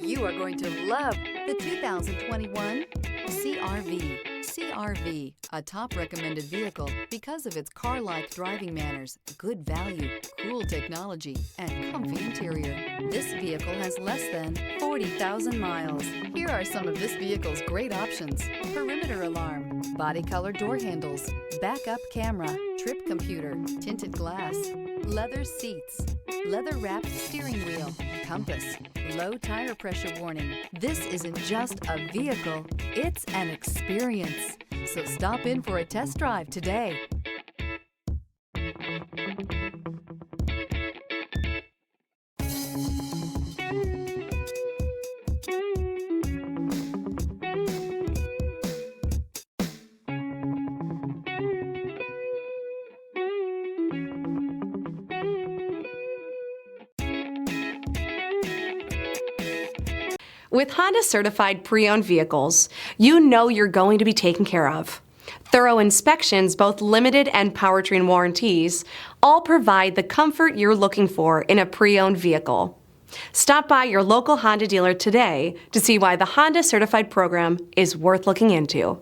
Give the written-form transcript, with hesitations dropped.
You are going to love the 2021 CR-V. CR-V, a top recommended vehicle because of its car-like driving manners, good value, cool technology, and comfy interior. This vehicle has less than 40,000 miles. Here are some of this vehicle's great options: perimeter alarm, body color door handles, backup camera, trip computer, tinted glass, leather seats, leather-wrapped steering wheel, compass, low tire pressure warning. This isn't just a vehicle, it's an experience. So stop in for a test drive today. With Honda certified pre-owned vehicles, you know you're going to be taken care of. Thorough inspections, both limited and powertrain warranties, all provide the comfort you're looking for in a pre-owned vehicle. Stop by your local Honda dealer today to see why the Honda certified program is worth looking into.